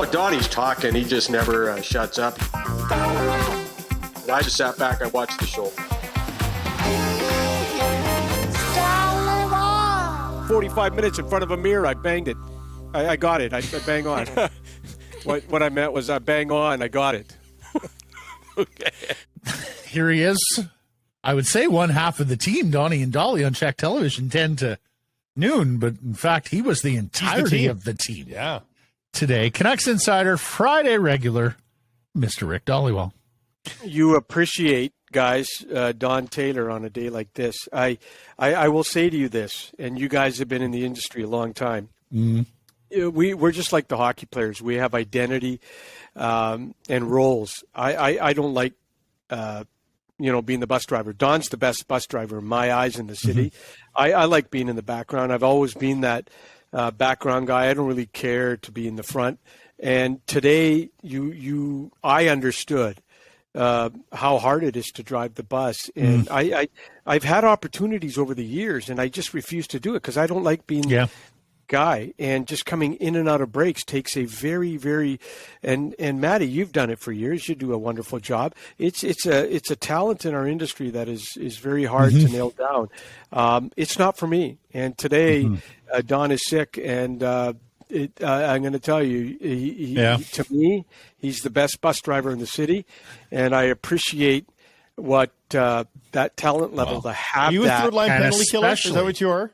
Oh, Donnie's talking. He just never shuts up. I just sat back. I watched the show. 45 minutes in front of a mirror. I banged it. I got it. I bang on. What I meant was I bang on. I got it. Okay. Here he is. I would say one half of the team, Donnie and Dolly, on Czech television, 10 to noon. But in fact, he was the entirety of the team. Yeah. Today, Canucks Insider, Friday regular, Mr. Rick Dhaliwal. You appreciate, guys, Don Taylor on a day like this. I will say to you this, and you guys have been in the industry a long time. We're just like the hockey players. We have identity and roles. I don't like, being the bus driver. Don's the best bus driver in my eyes in the city. I like being in the background. I've always been that background guy. I don't really care to be in the front. And today, I understood how hard it is to drive the bus. And I've had opportunities over the years, and I just refuse to do it because I don't like being guy. And just coming in and out of breaks takes a very, very and Maddie, you've done it for years. You do a wonderful job. It's a talent in our industry that is very hard to nail down. It's not for me. And today, Don is sick, and I'm going to tell you, to me, he's the best bus driver in the city, and I appreciate what that talent level to have. Are you a third-line penalty killer? Is that what you are?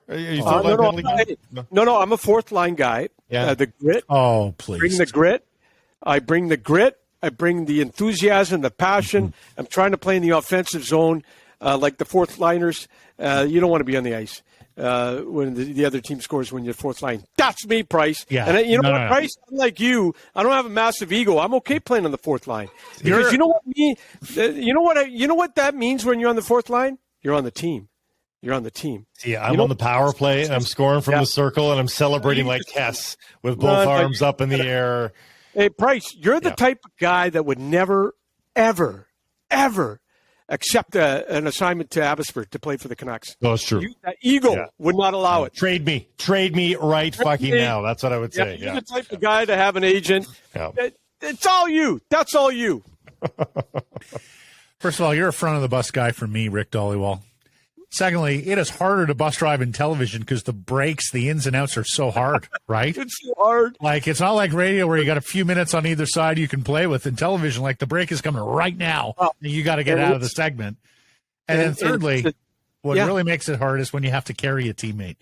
No, I'm a fourth-line guy. Yeah. The grit. Oh, please. Bring the grit. I bring the grit. I bring the enthusiasm, the passion. I'm trying to play in the offensive zone like the fourth-liners. You don't want to be on the ice when the other team scores when you're fourth line. That's me, Price. Yeah. And you know what, Price? Unlike you, I don't have a massive ego. I'm okay playing on the fourth line because you know what that means when you're on the fourth line. You're on the team. You're on the team. Yeah, I'm on the power play, and I'm scoring from the circle, and I'm celebrating like Tess with both arms up in the air. Hey, Price, you're the type of guy that would never, ever, ever accept an assignment to Abbotsford to play for the Canucks. No, it's true. That ego would not allow it. Trade me right fucking now. That's what I would say. You're the type of guy to have an agent. Yeah. It's all you. That's all you. First of all, you're a front of the bus guy for me, Rick Dhaliwal. Secondly, it is harder to bus drive in television because the breaks, the ins and outs are so hard, right? It's so hard. Like, it's not like radio where you got a few minutes on either side you can play with. In television, like, the break is coming right now. And you got to get out of the segment. And then thirdly, what really makes it hard is when you have to carry a teammate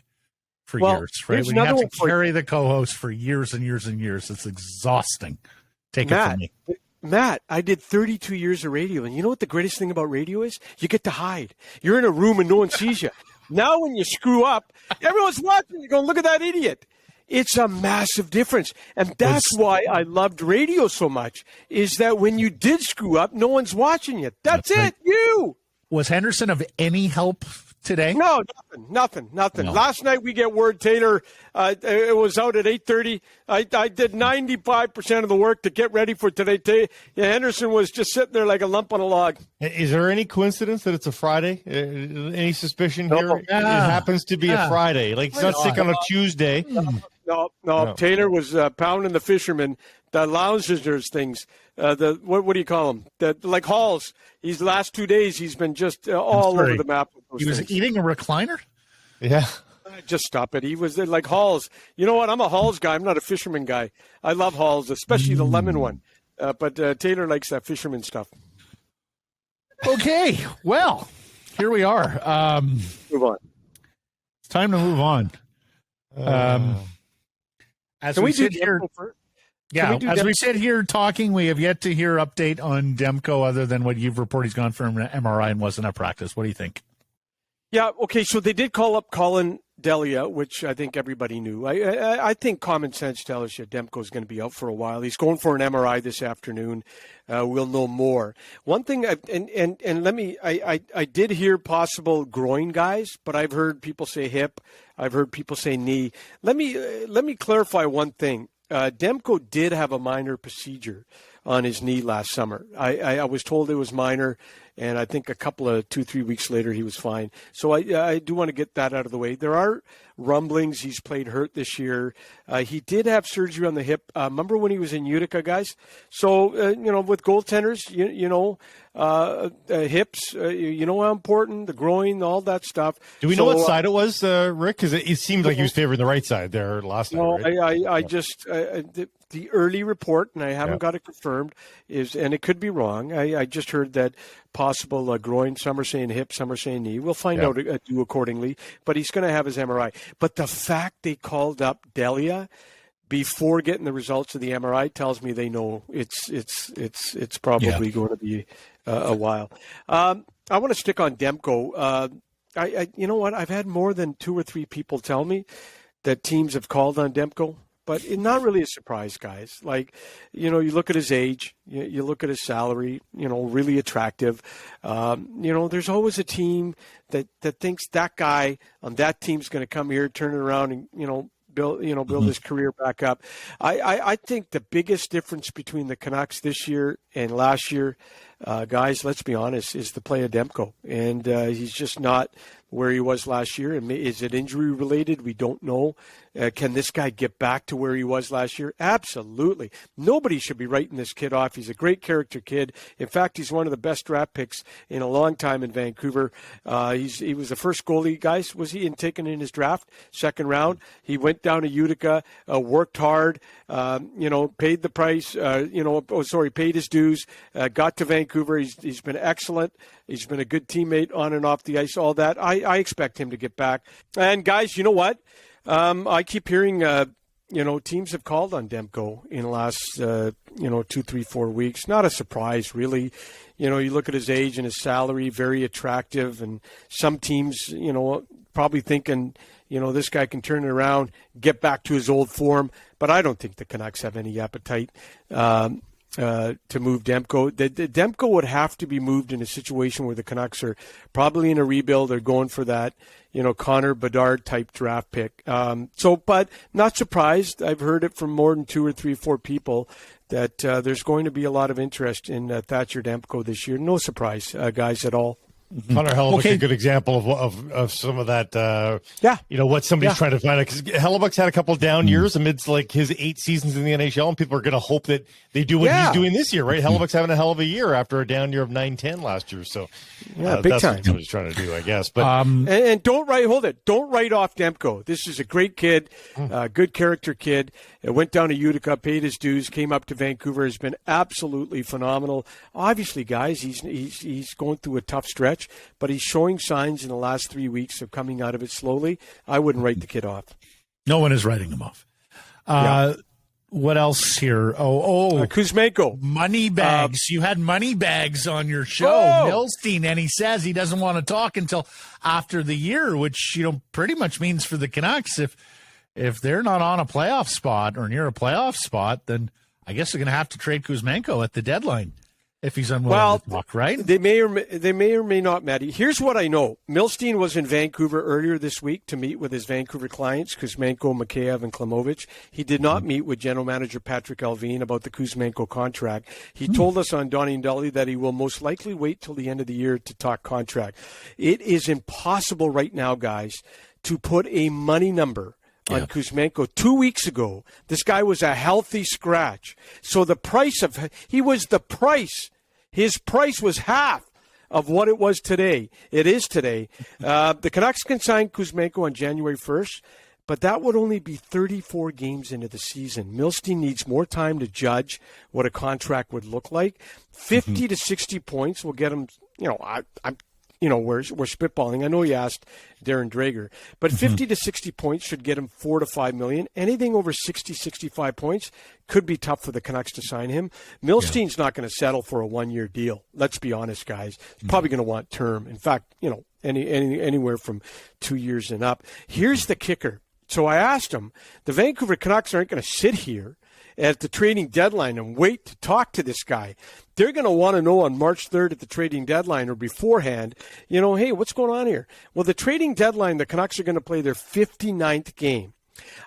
for years, right? When you have to carry the co-host for years and years and years, it's exhausting. Take it from me. Matt, I did 32 years of radio, and you know what the greatest thing about radio is? You get to hide. You're in a room and no one sees you. Now when you screw up, everyone's watching. You're going, look at that idiot. It's a massive difference. And that's why I loved radio so much, is that when you did screw up, no one's watching you. That's it. Right. You. Was Henderson of any help today? No, nothing. No. Last night we get word Taylor, it was out at 8:30. I did 95% of the work to get ready for today. Henderson was just sitting there like a lump on a log. Is there any coincidence that it's a Friday? Any suspicion here? It happens to be a Friday. Like, he's not sick on a Tuesday. No. Taylor was pounding the fishermen, the loungers things. What do you call them? Like halls. These last 2 days, he's been just all over the map. He was eating a recliner? Yeah. Just stop it. He was like halls. You know what? I'm a halls guy. I'm not a fisherman guy. I love halls, especially the lemon one. But Taylor likes that fisherman stuff. Okay. Well, here we are. Move on. It's time to move on. As we sit here... as we sit here talking, we have yet to hear update on Demko other than what you've reported. He's gone for an MRI and wasn't at practice. What do you think? Yeah, okay, so they did call up Colin Delia, which I think everybody knew. I think common sense tells you Demko's going to be out for a while. He's going for an MRI this afternoon. We'll know more. One thing, I did hear possible groin, guys, but I've heard people say hip. I've heard people say knee. Let me clarify one thing. Demko did have a minor procedure on his knee last summer. I was told it was minor. and I think a couple of 2-3 weeks later he was fine. So I do want to get that out of the way. There are rumblings he's played hurt this year. He did have surgery on the hip. Remember when he was in Utica, guys? So with goaltenders, hips, you know how important, the groin, all that stuff. Do we know what side it was, Rick? Because it seemed like he was favoring the right side there last night. No, right? The early report, and I haven't got it confirmed, and it could be wrong. I just heard that possible groin. Some are saying hip, some are saying knee. We'll find out, do accordingly. But he's going to have his MRI. But the fact they called up Delia before getting the results of the MRI tells me they know it's probably going to be a while. I want to stick on Demko. You know what? I've had more than 2 or 3 people tell me that teams have called on Demko, but it's not really a surprise, guys. Like, you look at his age, you look at his salary, really attractive. There's always a team that thinks that guy on that team's going to come here, turn it around, and build his career back up. I think the biggest difference between the Canucks this year and last year, guys, let's be honest, is the play of Demko. And he's just not where he was last year. And is it injury related? We don't know. Can this guy get back to where he was last year? Absolutely. Nobody should be writing this kid off. He's a great character kid. In fact, he's one of the best draft picks in a long time in Vancouver. He was the first goalie, guys, was he taken in his draft, second round. He went down to Utica, worked hard, paid the price, paid his dues, got to Vancouver. He's been excellent. He's been a good teammate on and off the ice, all that. I expect him to get back. And, guys, you know what? I keep hearing, teams have called on Demko in the last, 2, 3, 4 weeks. Not a surprise, really. You look at his age and his salary, very attractive. And some teams, probably thinking, this guy can turn it around, get back to his old form. But I don't think the Canucks have any appetite to move Demko. Demko would have to be moved in a situation where the Canucks are probably in a rebuild. They're going for that, Connor Bedard type draft pick. But not surprised. I've heard it from more than 2 or 3, 4 people that there's going to be a lot of interest in Thatcher Demko this year. No surprise, guys, at all. Connor Hellebuyck's a good example of some of that. What somebody's trying to find out, because Hellebuyck's had a couple of down years amidst like his 8 seasons in the NHL, and people are going to hope that they do what he's doing this year, right? Hellebuyck's having a hell of a year after a down year of 9-10 last year, so big that's time. what he's trying to do, I guess. But and don't write off Demko. This is a great kid, good character kid. Went down to Utica, paid his dues, came up to Vancouver, has been absolutely phenomenal. Obviously, guys, he's going through a tough stretch, but he's showing signs in the last 3 weeks of coming out of it slowly. I wouldn't write the kid off. No one is writing him off. What else here? Kuzmenko. Money bags. You had money bags on your show, Milstein, and he says he doesn't want to talk until after the year, which pretty much means for the Canucks, if they're not on a playoff spot or near a playoff spot, then I guess they're going to have to trade Kuzmenko at the deadline if he's unwilling to talk, right? They may or may not, Matty. Here's what I know. Milstein was in Vancouver earlier this week to meet with his Vancouver clients, Kuzmenko, Mikheyev, and Klimovich. He did not meet with General Manager Patrick Allvin about the Kuzmenko contract. He told us on Donnie and Dully that he will most likely wait till the end of the year to talk contract. It is impossible right now, guys, to put a money number on Kuzmenko. 2 weeks ago, this guy was a healthy scratch. So his price was half of what it was today. It is today. The Canucks can sign Kuzmenko on January 1st, but that would only be 34 games into the season. Milstein needs more time to judge what a contract would look like. 50 to 60 points will get him, we're spitballing. I know you asked Darren Drager, but 50 to 60 points should get him $4 to $5 million. Anything over 60, 65 points could be tough for the Canucks to sign him. Milstein's not going to settle for a 1-year deal. Let's be honest, guys. He's probably going to want term. In fact, anywhere from 2 years and up. Here's the kicker. So I asked him, the Vancouver Canucks aren't going to sit here at the trading deadline and wait to talk to this guy. They're going to want to know on March 3rd at the trading deadline or beforehand, hey, what's going on here? Well, the trading deadline, the Canucks are going to play their 59th game.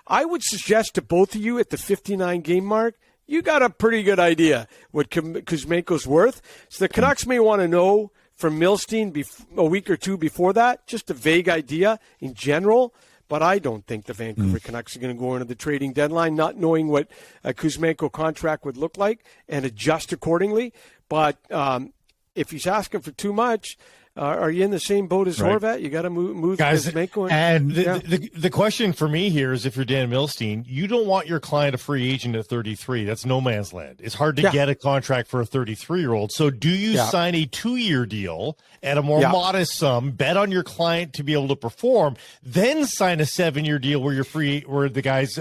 I would suggest to both of you at the 59 game mark, you got a pretty good idea what Kuzmenko's worth. So the Canucks may want to know from Milstein a week or two before that, just a vague idea in general. But I don't think the Vancouver Canucks are going to go into the trading deadline not knowing what a Kuzmenko contract would look like and adjust accordingly. But if he's asking for too much, are you in the same boat as Horvat? You got to move Kuzmenko. And the question for me here is, if you're Dan Milstein, you don't want your client a free agent at 33. That's no man's land. It's hard to get a contract for a 33-year-old. So do you sign a 2-year deal at a more modest sum, bet on your client to be able to perform, then sign a 7-year deal where you're free, where the guy's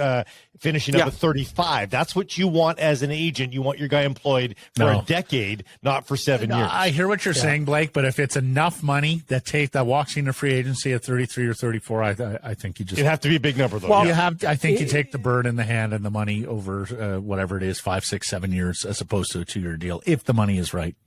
finishing up at 35? That's what you want as an agent. You want your guy employed for a decade, not for 7 years. I hear what you're saying, Blake, but if it's enough money that walks into free agency at 33 or 34, I think you just... It'd have to be a big number, though. Well, I think you take the bird in the hand and the money over whatever it is, 5, 6, 7 years, as opposed to a 2-year deal, if the money is right.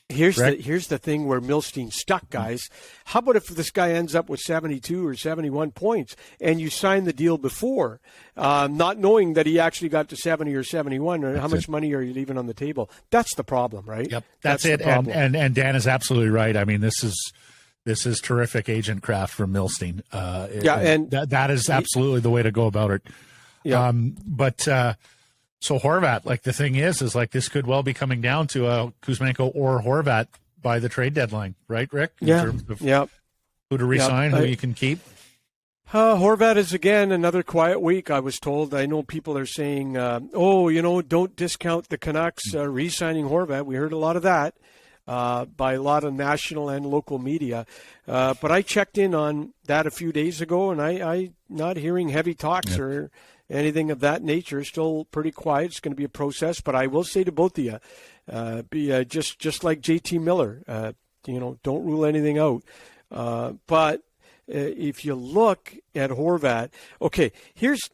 Here's the thing where Milstein's stuck, guys. How about if this guy ends up with 72 or 71 points and you sign the deal before, not knowing that he actually got to 70 or 71, or how much money are you leaving on the table? That's the problem, right? Yep, that's it. And Dan is absolutely right. I mean, this is terrific agent craft from Milstein. And that is absolutely the way to go about it. Yeah. So Horvat, like the thing is like this could well be coming down to Kuzmenko or Horvat by the trade deadline, right, Rick? In terms of who to re-sign, who you can keep. Horvat is, again, another quiet week, I was told. I know people are saying, don't discount the Canucks re-signing Horvat. We heard a lot of that by a lot of national and local media. But I checked in on that a few days ago, and I'm not hearing heavy talks or anything of that nature. Still pretty quiet. It's going to be a process, but I will say to both of you, just like JT Miller, don't rule anything out. But if you look at Horvat, okay, here's,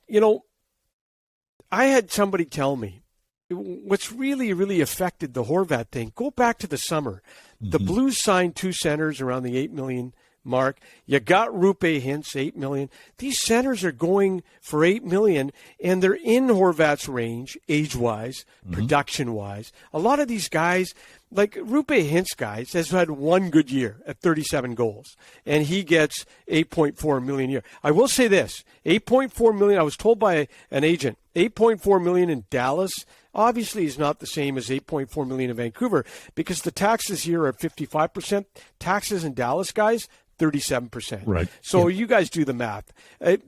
I had somebody tell me what's really, really affected the Horvat thing. Go back to the summer. The Blues signed 2 centers around the $8 million mark. You got Roope Hintz, $8 million. These centers are going for $8 million, and they're in Horvat's range, age-wise, production-wise. A lot of these guys, like Roope Hintz, guys, has had one good year at 37 goals, and he gets $8.4 million a year. I will say this: $8.4 million. I was told by an agent, $8.4 million in Dallas obviously is not the same as $8.4 million in Vancouver, because the taxes here are 55%. Taxes in Dallas, guys, 37%. Right. So you guys do the math. And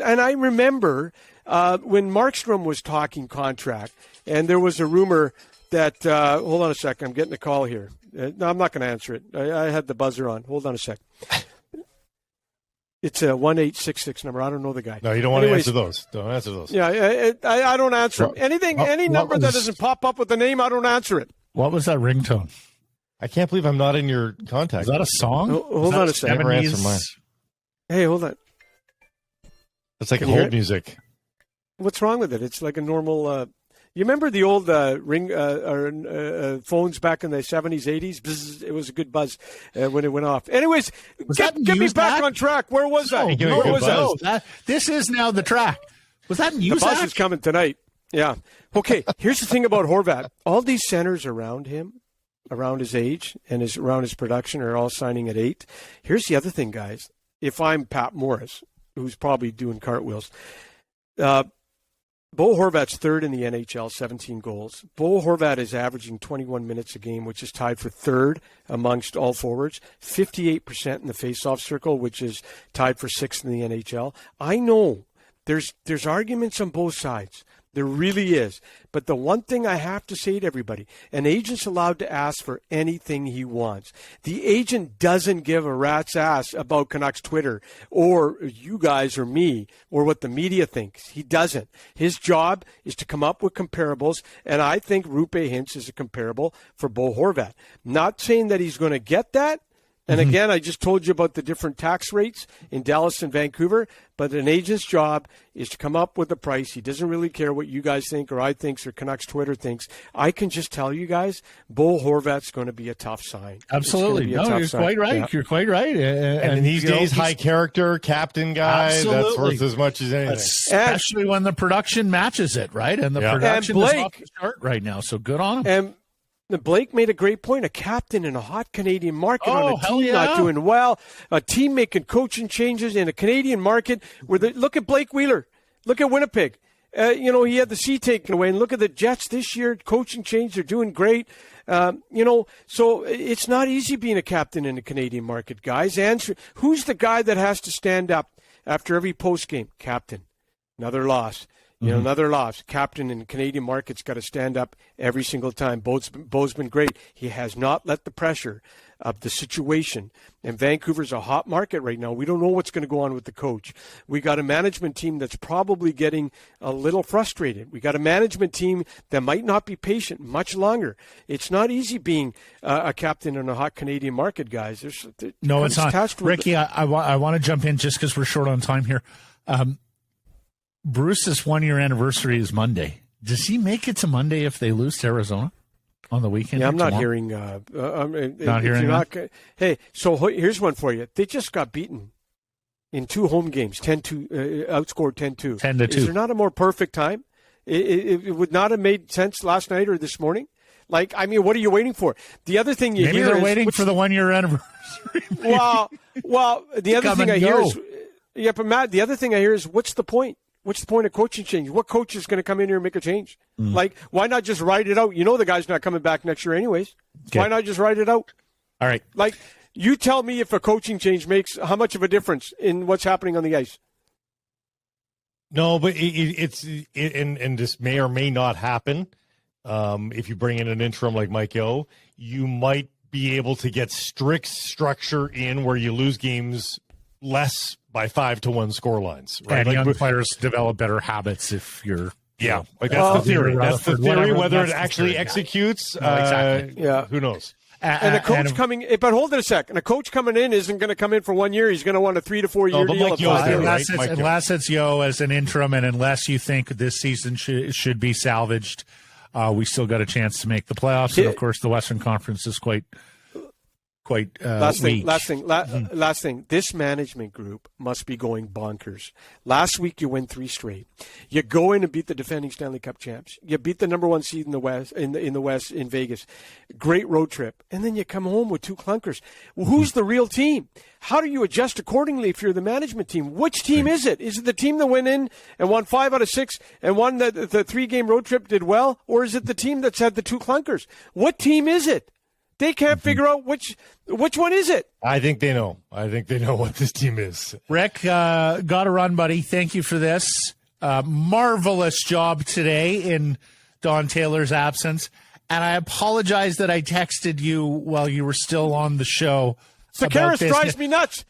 I remember when Markstrom was talking contract, and there was a rumor that hold on a second, I'm getting a call here. No, I'm not going to answer it. I had the buzzer on. Hold on a sec. It's a 1866 number. I don't know the guy. No, you don't want to answer those. Don't answer those. Yeah, I don't answer them. Any number that doesn't pop up with the name, I don't answer it. What was that ringtone? I can't believe I'm not in your contact. Is that a song? Hold on a second. Never answer mine. Hey, hold on. It's like hold music. What's wrong with it? It's like a normal. You remember the old phones back in the 70s, 80s? Bzz, it was a good buzz when it went off. Anyways, get me back on track. Where was that? Where was that? This is now the track. Was that Muzak? The buzz is coming tonight. Yeah. Okay, here's the thing about Horvat. All these centers around him, around his age and around his production, are all signing at 8. Here's the other thing, guys. If I'm Pat Morris, who's probably doing cartwheels, Bo Horvat's third in the NHL, 17 goals. Bo Horvat is averaging 21 minutes a game, which is tied for third amongst all forwards. 58% in the faceoff circle, which is tied for sixth in the NHL. I know there's arguments on both sides. There really is. But the one thing I have to say to everybody, an agent's allowed to ask for anything he wants. The agent doesn't give a rat's ass about Canucks Twitter or you guys or me or what the media thinks. He doesn't. His job is to come up with comparables, and I think Roope Hintz is a comparable for Bo Horvat. Not saying that he's going to get that. And again, I just told you about the different tax rates in Dallas and Vancouver, but an agent's job is to come up with a price. He doesn't really care what you guys think or I think or Canucks Twitter thinks. I can just tell you guys, Bo Horvat's going to be a tough sign. Absolutely. No, you're quite right. Yeah. You're quite right. And in these days, high character, captain guy, absolutely. That's worth as much as anything. Especially when the production matches it, right? And the production is off the chart right now, so good on him. Blake made a great point. A captain in a hot Canadian market on a team not doing well, a team making coaching changes in a Canadian market. Look at Blake Wheeler. Look at Winnipeg. He had the C taken away. And look at the Jets this year. Coaching change. They're doing great. So it's not easy being a captain in a Canadian market, guys. Answer: who's the guy that has to stand up after every post game? Captain. Another loss. Another loss. Captain in Canadian market's got to stand up every single time. Bo's been great. He has not let the pressure of the situation. And Vancouver's a hot market right now. We don't know what's going to go on with the coach. We got a management team that's probably getting a little frustrated. We got a management team that might not be patient much longer. It's not easy being a captain in a hot Canadian market, guys. No, it's not. Ricky, I want to jump in just because we're short on time here. Bruce's 1-year anniversary is Monday. Does he make it to Monday if they lose to Arizona on the weekend? Yeah, I'm not hearing. Not hearing. Hey, so here's one for you. They just got beaten in 2 home games, 10-2, outscored 10-2. 10-2. Is there not a more perfect time? It would not have made sense last night or this morning. What are you waiting for? The other thing you hear is... Maybe they're waiting for the 1-year anniversary. Well, the other thing I hear is... Yeah, but Matt, the other thing I hear is, what's the point? What's the point of coaching change? What coach is going to come in here and make a change? Why not just ride it out? The guy's not coming back next year anyways. Okay. Why not just ride it out? All right. You tell me if a coaching change makes how much of a difference in what's happening on the ice. No, but and this may or may not happen. If you bring in an interim like Mike Yeo, you might be able to get strict structure in where you lose games less by 5-1 score lines, right? And young players develop better habits if you're. Yeah, that's the theory. That's the theory. Whether it actually executes, exactly. Who knows? And a coach coming, but hold it a sec. And a coach coming in isn't going to come in for 1 year. He's going to want a 3 to 4 year deal. Unless it's Yeo as an interim, and unless you think this season should be salvaged, we still got a chance to make the playoffs. And of course, the Western Conference is quite last thing. This management group must be going bonkers. Last week you win 3 straight. You go in and beat the defending Stanley Cup champs. You beat the number 1 seed in the West in Vegas. Great road trip, and then you come home with 2 clunkers. Well, who's the real team? How do you adjust accordingly if you're the management team? Which team is it? Is it the team that went in and won 5 out of 6 and won the 3-game road trip, did well, or is it the team that's had the 2 clunkers? What team is it? They can't figure out which one is it. I think they know. I think they know what this team is. Rick, got to run, buddy. Thank you for this. Marvelous job today in Don Taylor's absence. And I apologize that I texted you while you were still on the show. Sekeres drives me nuts.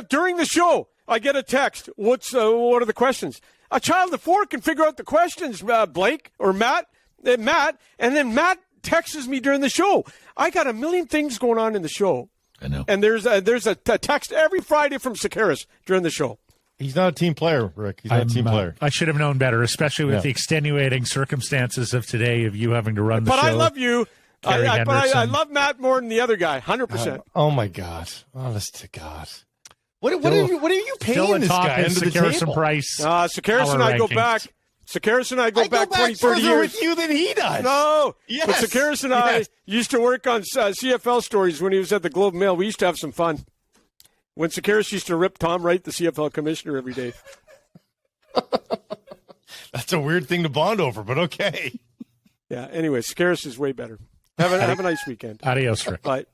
During the show, I get a text. What are the questions? A child of 4 can figure out the questions, Blake or Matt. And then Matt texts me during the show. I got a million things going on in the show. I know. And there's a text every Friday from Sekeres during the show. He's not a team player, Rick. He's not a team player. I should have known better, especially with the extenuating circumstances of today of you having to run the show. But I love you. I love Matt more than the other guy, 100%. Oh my God. Honest to God. What are you paying this guy under the Sekeres table? And Price. Sekeres and I go back. Sekeres and I go back 20, 30 years. With you than he does. No. Yes. But Sekeres and I used to work on CFL stories when he was at the Globe and Mail. We used to have some fun. When Sekeres used to rip Tom Wright, the CFL commissioner, every day. That's a weird thing to bond over, but okay. Yeah, anyway, Sekeres is way better. Have a nice weekend. Adios, Rick. Bye.